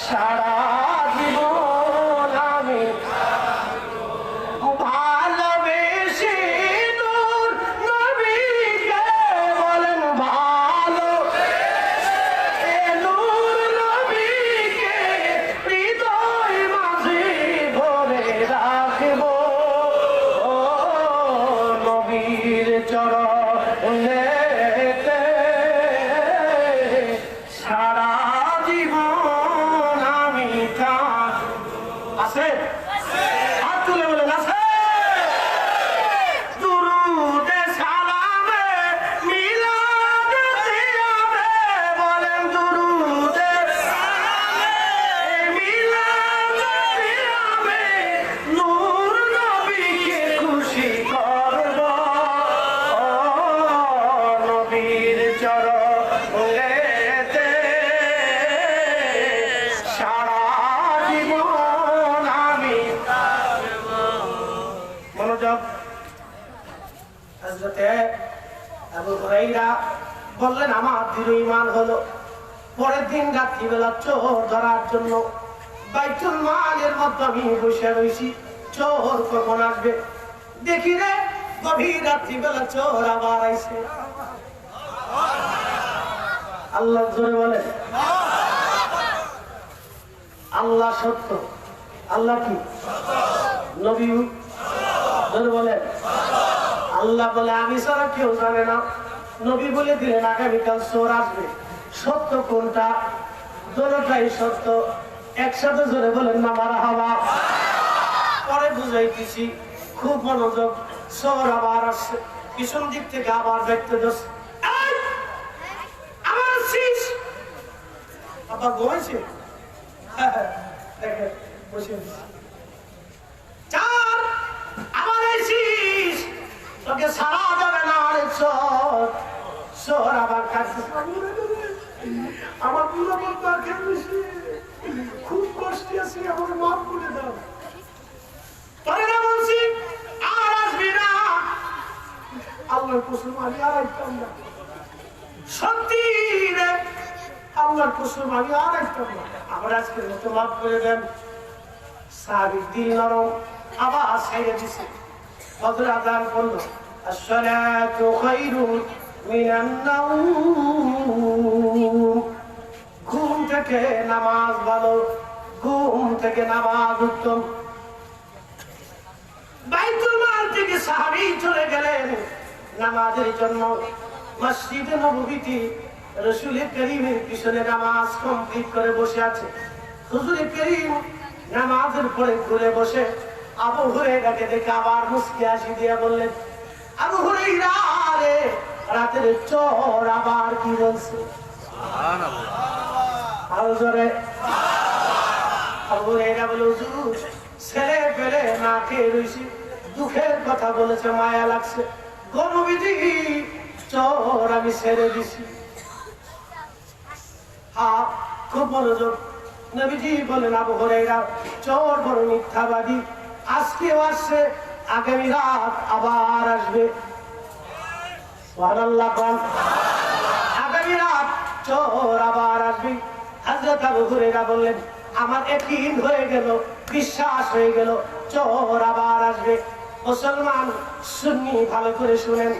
সারা জীবন আমি ভালোবেসে নূর নবীকে, বলেন ভালো নূর নবীকে হৃদয় মাঝে ভরে রাখব, নবীর চরণেতে সারা জীবন আমি থাকব। আছে হাত তুলে বলেন আছে। দুরুদে সালামে মিলাদে জিয়াবে, বলেন দুরুদে সালামে মিলাদে জিয়াবে, নূর নবীকে খুশি করব, নবীর চরণেতে সারা জীবন আমি থাকব। মনোযোগ। হযরতে আবু হুরায়রা বললেন, আমার দৃঢ় ঈমান হলো পরের দিন রাত্রিবেলা চোর ধরার জন্য বাইতুল মালের মধ্যে আমি বসে রয়েছি, চোর কখন আসবে দেখি রে, গভীর রাত্রিবেলা চোর আবার আইছে। আল্লাহ জোরে বলে, আল্লাহ সত্য। আল্লাহ কি? নবী জোরে বলে, আল্লাহ বলে আমি ছাড়া কেউ জানে না। নবী বলে দিলেন আগামীকাল চোর আসবে। সত্য কোনটা? দুটোটাই সত্য। একসাথে জোরে বলেন না মারহাবা। পরে বুঝাইতেছি, খুব মনোযোগ। চোর আবার আসছে, পিছন দিক থেকে আবার দেখতে যাচ্ছে, আবার আসছিস? আবার ঘুমাইছে? দেখেন বসে চার, আবার এসিস, তোকে সারা যাবে না। আরে চোর, চোর আবার কাছে, আমার পুরো বন্ধুর খেয়ে খুব কষ্টে আছি, আমার মাফ করে দাও। তোরে না বলছি আর আসবি না। আল্লাহর কসম আমি আর আসতাম না, সত্যি রে, আল্লাহর কসম আমি আর আসতাম না। আমার আজকের মতো মাফ করে দেন। সাহাবীর দিল নরম, আবার ছেড়ে দিছে। ফজর আযান করলো, আসসালাতু খায়রুন মিনান নাওম। ঘুম থেকে নামাজ ভালো, ঘুম থেকে নামাজ উত্তম। বাইতুল মাল থেকে সাহাবী চলে গেলেন নামাজের জন্য। মসজিদে নববীতে রাসূল করিমের পিছনে নামাজ কমপ্লিট করে বসে আছে। হুজুর করিম নামাজের পরে ঘুরে বসে আবু হুরায়রাকে দেখে আবার মুস্কি হাসি দিয়ে বললেন, আবু হুরায়রা রে, রাতের চোর আবার কি বলছে? আরো জোরে। আবু হুরায়রা বলে, হুজুর ছেলে পেলে না খেয়ে রয়েছি, দুঃখের কথা বলেছে, মায়া লাগছে, গণবিধি চোর আমি ছেড়ে দিছি। হ্যাঁ, খুব মনোযোগ। নবীজি বলেন, আবু হুরায়রা চোর বড় মিথ্যাবাদী, আজকেও আসছে, আগামী রাত আবার আসবে। সুবহানাল্লাহ। আগামী রাত চোর আবার আসবে। হযরত আবু হুরায়রা বললেন, আমার ইয়াকিন হয়ে গেল, বিশ্বাস হয়ে গেল, চোর আবার আসবে। মুসলমান সুন্নি ভালো করে শুনেন,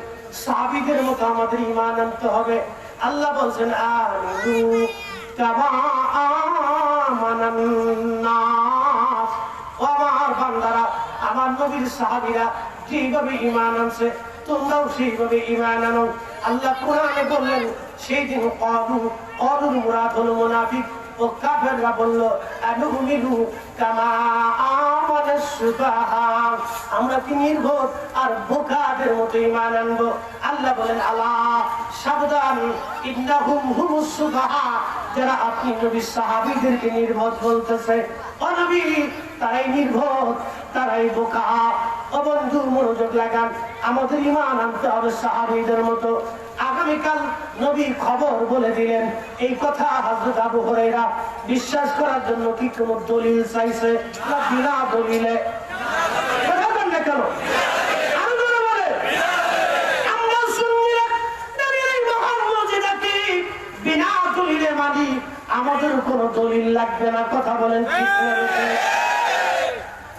সাহাবীদের মতো আমাদের ঈমান আনতে হবে। আল্লাহ বলছেন, আমিনু কামা আমানান নাস। ও আমার বান্দারা, আমার নবীর সাহাবীরা যেভাবে ঈমান আনছে তোমরাও সেইভাবে ঈমান আনো। আল্লাহ কোরআনে বললেন, সেই দিন ক্বালুর মুরাদ হলো মুনাফিক ও কাফেররা বলল, আনুমিনু কামা আমানাস সুফাহা, আমরা কি নির্বোধ আর বোকাদের মতো ঈমান আনবো? আল্লাহ বলেন, আলা সাবধান, ইন্নাহুম হুমুস সুফাহা, যারা আপনি নবীর সাহাবীদেরকে নির্বোধ বলতেছে, ও নবী তারাই নির্বোধ, তারাই বোকা। ও বন্ধু মনোযোগ লাগান, আমাদের ঈমান আনতে হবে সাহাবীদের মতো। আগামীকাল নবী খবর বলে দিলেন এই কথা। হযরত আবু হুরায়রা বিশ্বাস করার জন্য কি কোনো দলিল চাইছে না বিনা দলিলে? কথা বলেন না কেন? আরো জোরে বলেন। আমরা সুন্নিরা নবীর এই মহান মুজিজাকে বিনা দলিলে মানি, আমাদের কোনো দলিল লাগবে না। কথা বলেন ঠিক না?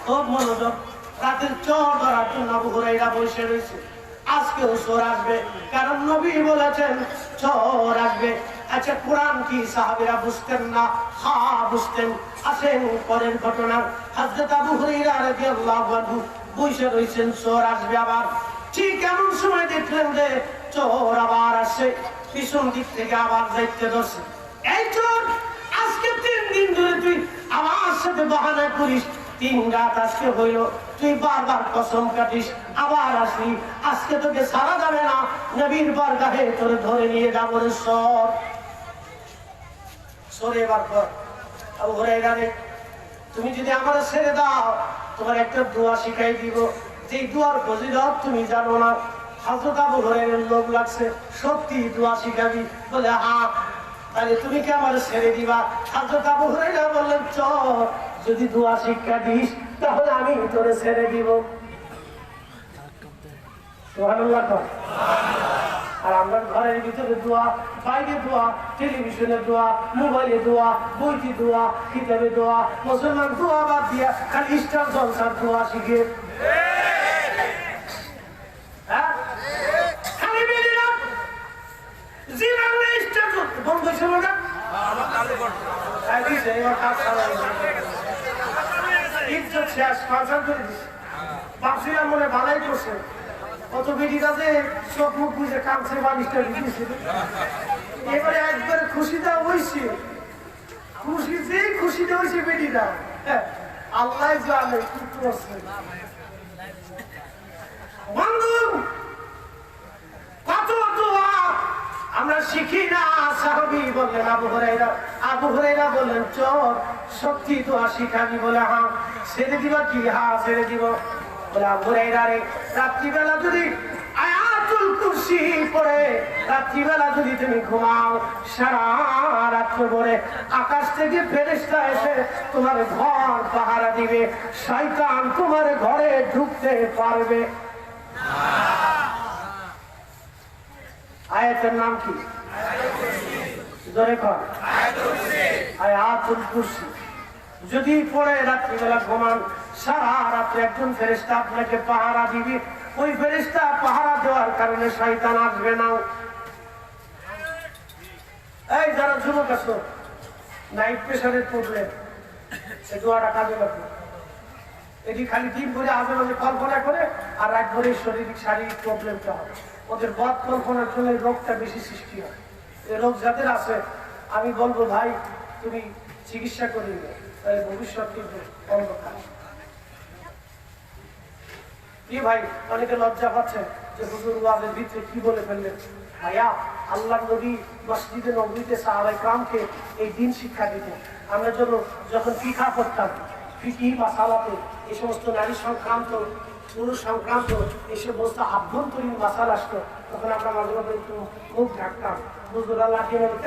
খুব মনোযোগ। রাতের চোর ধরার জন্য আবু হুরায়রা বসে রয়েছে। আজকেও চোর আসবে, কারণ নবী বলেছেন চোর আসবে। আচ্ছা, কোরআন কি সাহাবীরা বুঝতেন না? হ্যাঁ বুঝতেন। আসেন পরের ঘটনা। হযরত আবু হুরায়রা রাদিয়াল্লাহু আনহু বসে রয়েছেন, চোর আসবে আবার। ঠিক এমন সময় দেখলেন যে চোর আবার আসে, পিছন দিক থেকে আবার যাইতে ধরছে। এই চোর, আজকে 3 দিন ধরে তুই আমার সাথে বাহানা করিস, 3 রাত আজকে হইল, তুই বারবার কসম কাটিস, আবার আসলি, আজকে তোকে ছাড়া যাবে না, নবীর বারগাহে তোরে ধরে নিয়ে যাবো রে সর। সরে এবার কর। আবু হুরায়রা রে, তুমি যদি আমার ছেড়ে দাও, তোমার একটা দোয়া শিখাই দিব, যেই দোয়ার ফজিলত তুমি জানো না। হযরত আবু হুরায়রার লোভ লাগছে, সত্যি দোয়া শিখাবি? বলে হ্যাঁ। তাহলে তুমি কি আমার ছেড়ে দিবা? হযরত আবু হুরায়রা বললেন, চল, যদি দোয়া শিক্ষা দিস তাহলে আমি তোরে ছেড়ে দিব। সুবহানাল্লাহ। আর আমরা ঘরের ভিতরে দোয়া, বাইরে দোয়া, টেলিভিশনে দোয়া, মোবাইলে দোয়া, বইতে দোয়া, কিতাবে দোয়া। মুসলমান দোয়া বাদ দিয়া খালি স্টার জলসার দোয়া শিখে। হ্যাঁ, খালি বেরিয়ে জীবন স্টার বন্ধ ছিল না। ইজ্জত শেষ, পাঁচার করে দিচ্ছে। বাপসিরা মনে বালাই করছে, কত বেটি কাছে চোখ মুখ বুঝে কাঁদছে, বালিশটা দিয়েছিল। এবারে একবারে খুশিটা হয়েছে, খুশিটা হয়েছে বেটিটা। আল্লাহ জানে কি করছে। বন্ধু, কত দোয়া আমরা শিখি না। সাহাবী বললেন আবু হুরায়রা বললেন, চল, সত্যি দোয়া শিখাবি? বলে হ্যাঁ। ছেড়ে দিবা কি? হ্যাঁ ছেড়ে দিব। বলে আবু হুরায়রা রে, রাত্রিবেলা যদি আয়াতুল কুরসি পড়ে রাত্রিবেলা যদি তুমি ঘুমাও, সারা রাত্র ভরে আকাশ থেকে ফেরেশতা এসে তোমার ঘর পাহারা দিবে, শয়তান তোমার ঘরে ঢুকতে পারবে। আয়াতের নাম কি? জোরে কর। আয়াতুল কুরসি যদি পড়ে রাত্রিবেলা ঘুমান, সারা রাত্রে একজন ফেরেশতা আপনাকে পাহারা দিবে। ওই ফেরেশতা পাহারা দেওয়ার কারণে শয়তান আসবে না। এই যারা যুবক আছো, নাইট প্রেশারের প্রবলেম, এই দোয়াটা কাজে লাগবে। এটি খালি দিন ভরে আজে বাজে কল্পনা করে আর রাত ভরে শারীরিক প্রবলেমটা হয়। ওদের বদ কল্পনার জন্য রোগটা বেশি সৃষ্টি হয়। এই রোগ যাদের আছে, আমি বলবো ভাই তুমি চিকিৎসা করে নিবে, তাহলে ভবিষ্যৎ কিন্তু অন্ধকার। কি ভাই, অনেকে লজ্জা পাচ্ছেন যে হুজুর ওয়াজের ভিতরে কি বলে ফেললেন। ভাইয়া, আল্লাহর নবী মসজিদে নববীতে সাহাবায়ে কেরামকে এই দিন শিক্ষা দিতেন। আমরা যখন ফিকহ পড়তাম, ফিকহি মাসালাতে এই সমস্ত নারী সংক্রান্ত, পুরুষ সংক্রান্ত এই সমস্ত আভ্যন্তরীণ মাসালা আসতো, তখন আমরা মাঝে মাঝে একটু মুখ ঢাকতাম। হুজুরা লাঠিয়ে বলতে,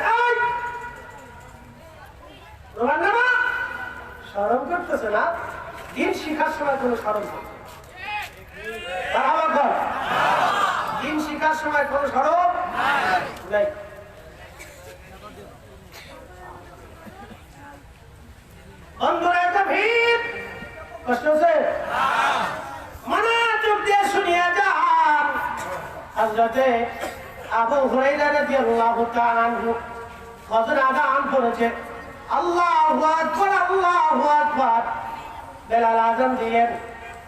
শরম করতেছে না? দিন শিখার সময় কোনো শরম নেই। দিন শিখার সময় কোনো শরম নাই। বন্ধুরা একটা ভিড় কষ্ট হচ্ছে মনোযোগ দিয়ে শুনিয়ে যান হযরতে আবু হুরায়রা রাদিয়াল্লাহু তাআলা আনহু ফজর আযান করেছে আল্লাহু আকবার আল্লাহু আকবার বেলাল আযান দিলেন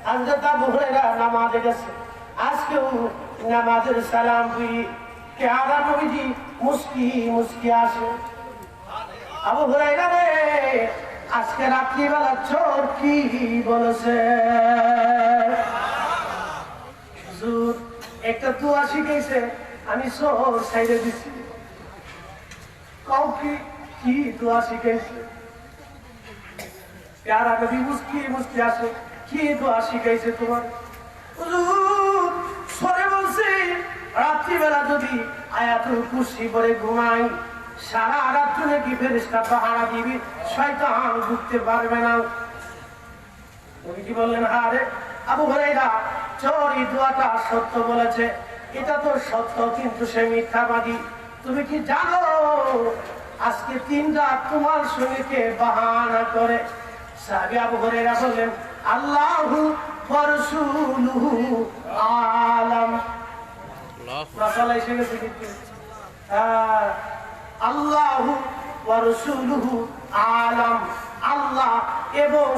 হযরত আবু হুরায়রা নামাজে গেছে আজকেও নামাজের সালাম ফিরি পেয়ারা নবীজি মুস্কি মুস্কি আসে আবু হুরায়রা রে আজকে রাত্রিবেলা চোর কি বলেছে হুজুর একটা দোয়া শিখাইছে আমি চোর সাইডে দিছি কাউকে কি দোয়া শিখাইছে পেয়ারা নবী মুস্কি মুস্কি আসে কি দোয়া শিখাইছে তোমার হুজুর সরে বলছে রাত্রিবেলা যদি আয়াতুল কুরসি পড়ে ঘুমাই সারা রাত নাকি ফেরেশতা পাহারা দিবি শয়তান ঢুকতে পারবে না নবীজি বললেন আরে আবু হুরায়রা চোর এই দোয়াটা সত্য বলেছে এটা তো সত্য কিন্তু সে মিথ্যাবাদী তুমি কি জানো আজকে 3 রাত তোমার সঙ্গে কে বাহানা করে সাহাবী আবু হুরায়রা বললেন আল্লাহু ওয়া রাসূলুহু আলাম মাসালা এসে গেছে কিন্তু আল্লাহু ওয়া রাসূলুহু আলাম আল্লাহ এবং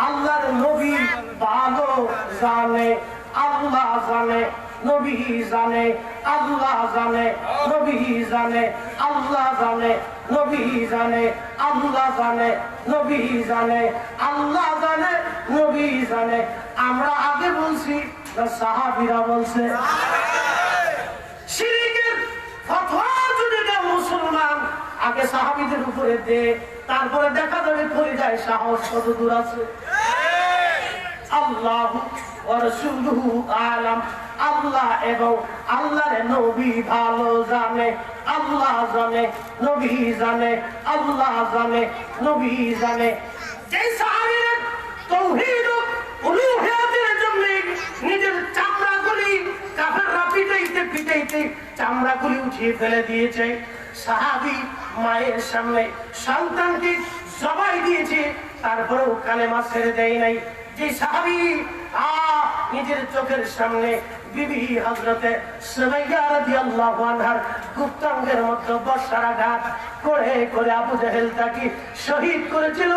আল্লাহর নবী ভালো জানে আল্লাহ জানে নবী জানে আল্লাহ জানে নবী জানে আল্লাহ জানে নবী জানে আল্লাহ জানে নবী জানে আল্লাহ জানে নবী জানে আমরা আগে বলছি না সাহাবীরা বলছে শিরকের ফতোয়া যদি দেয় মুসলমান আগে সাহাবীদের উপরে দে তারপরে দেখা যাবে করে যায় সাহস কত দূর আছে আল্লাহু ওয়া রাসূলুহু আলাম আল্লাহ এবং আল্লাহর নবী ভালো জানে আল্লাহ জানে নবী জানে আল্লাহ জানে নবী জানে যে সাহাবীরা তাওহীদ ও উলুহিয়াতের জন্য নিজের চামড়াগুলি কাফেররা পিটাইতে পিটাইতে চামড়াগুলি উঠিয়ে ফেলে দিয়েছে সাহাবী মায়ের সামনে সন্তানকে জবাই দিয়েছে তারপরেও কালেমা ছেড়ে দেয় নাই যে সাহাবী নিজের চোখের সামনে বিবি হযরতে সুমাইয়া রাদিয়াল্লাহু আনহার গুপ্তাঙ্গের মধ্যে বর্ষারাঘাত করে করে আবু জেহেল তাকে শহীদ করেছিল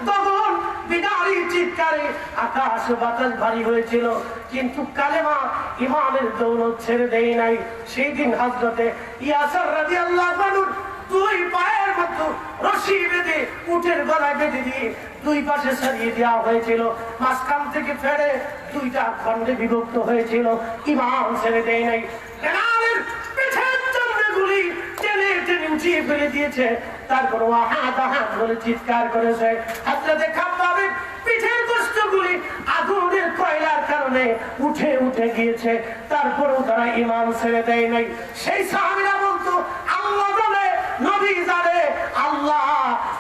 তখন বিদারী চিৎকারে আকাশ বাতাস ভারী হয়েছিল কিন্তু কালেমা ইমানের দৌলত ছেড়ে দেয় নাই সেই দিন হযরতে ইয়াসির রাদিয়াল্লাহু আনহু 2 পায়ের মধ্যে রশি বেঁধে উটের গলায় বেঁধে দিয়ে 2 পাশে সরিয়ে দেওয়া হয়েছিল মাঝখান থেকে ফেড়ে 2টা খণ্ডে বিভক্ত হয়েছিল ইমাম ছেড়ে দেয় নাই বেলালের পিঠের চামড়াগুলি টেনে টেনে উঠিয়ে ফেলে দিয়েছে তারপর ওয়াহাদ আহাদ বলে চিৎকার করেছে হযরতে খাব্বাবের পিঠের কষ্টগুলি আগুনের কয়লার কারণে উঠে উঠে গিয়েছে তারপরেও তারা ইমাম ছেড়ে দেয় নাই সেই সাহাবীরা বলতো আল্লাহ জানে নবী জানে আল্লাহ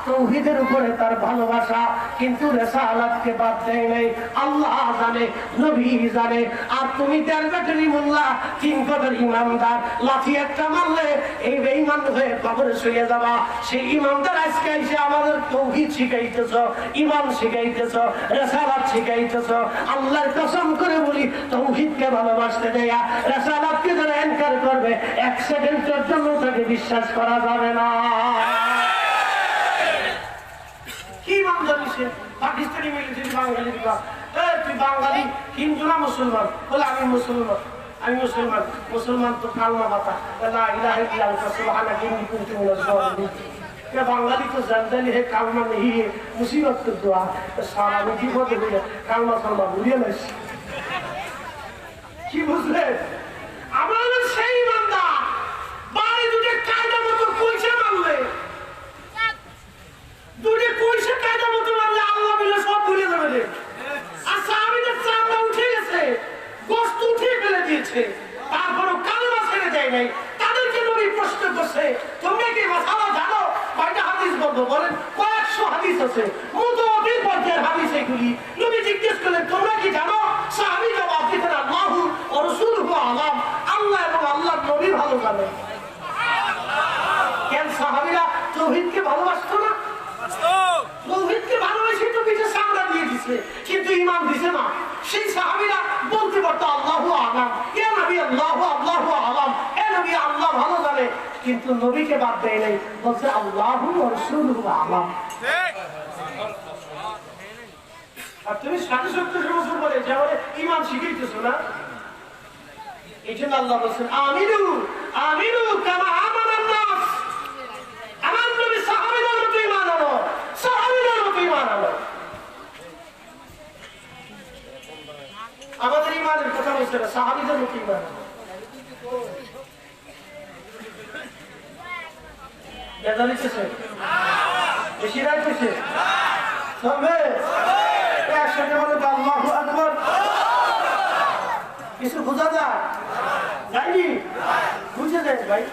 তাওহীদের উপরে তার ভালোবাসা কিন্তু রিসালাতকে বাদ দেয় নাই আল্লাহ জানে নবী জানে আর তুমি তার ব্যাটারি মোল্লা 3 কদর ইমানদার লাঠি একটা মারলে এই বেঈমান হয়ে কবরে শুয়ে যাবা সেই ইমানদার আজকে এসে আমাদের তাওহীদ শিখাইতেছো ঈমান শিখাইতেছো রিসালাত শিখাইতেছো আল্লাহর কসম করে বলি তাওহীদকে ভালোবাসতে দেয়া রিসালাতকে যারা ইনকার করবে 1 সেকেন্ডের জন্য তাকে বিশ্বাস করা যাবে না কি বাঙালি সে পাকিস্তানি মিলিটারি বাঙালি তুই বাঙালি হিন্দু না মুসলমান বলে আমি মুসলমান মুসলমান তো কালমা বাতা লা ইলাহা ইল্লাল্লাহ সুবহানাকা ইন্নী কুনতু মিনাজ জালিমিন ये बांगाली तो जल्दी है कालमा नहीं है मुसीबत तो दुआ सारा मुझे बहुत है कालमा सालमा भूलिए ना কি বুঝলে আমাদের সেই বান্দা বাড়ি দুটো কায়দা মতো কইছে মারলে দুটো কইছে কায়দা মতো মারলে আল্লাহ বিলে সব ভুলে যাবে রে আর সাহাবীদের চামড়া উঠে গেছে গোশত উঠে ফেলে দিয়েছে তারপরও কালমা ছেড়ে দেয় নাই তাদেরকে নবী প্রশ্ন করছে তোমরা কি মাসালা জানো কয়টা হাদিস বলবো বলেন কয়েকশো হাদিস আছে মুতাওয়াতির পর্যায়ের হাদিস এগুলি নবী জিজ্ঞেস করলেন তোমরা কি জানো সাহাবী জবাব দিতেন আল্লাহু ওয়া রাসূলুহু ঈমান দিছে না সেই সাহাবীরা বলতে পারতো আল্লাহু আ'লাম, ইয়া নবী আল্লাহু আ'লাম, হে নবী আল্লাহ ভালো জানে, কিন্তু নবীকে বাদ দেয় নাই, বলছে আল্লাহু ওয়া রাসূলুহু আ'লাম। আর তুমি 70 বছর পরে যে আমাদের ঈমান শিখাইতেছো না, এই জন্য আল্লাহ বলছেন আমিনু আমিনু কামা আমানান নাস, আমার নবী সাহাবীদের মতো ঈমান আনো, সাহাবীদের মতো ঈমান আনো। আমাদের ঈমানের কথা বলছে না, সাহাবীদের মতো ঈমান আনো। বেদালিতেছে বেশি রাইতেছে সবে একসাথে বলে আল্লাহু আকবার। কিছু বোঝা যায় যায়নি, বুঝে যায় ভাই।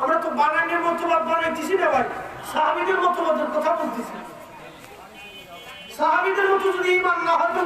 আমরা তো বানানের মতবাদ বানাইতেছি না ভাই, সাহাবীদের মতবাদের কথা বলতেছি। সাহাবীদের মতো যদি ঈমান না হয় তো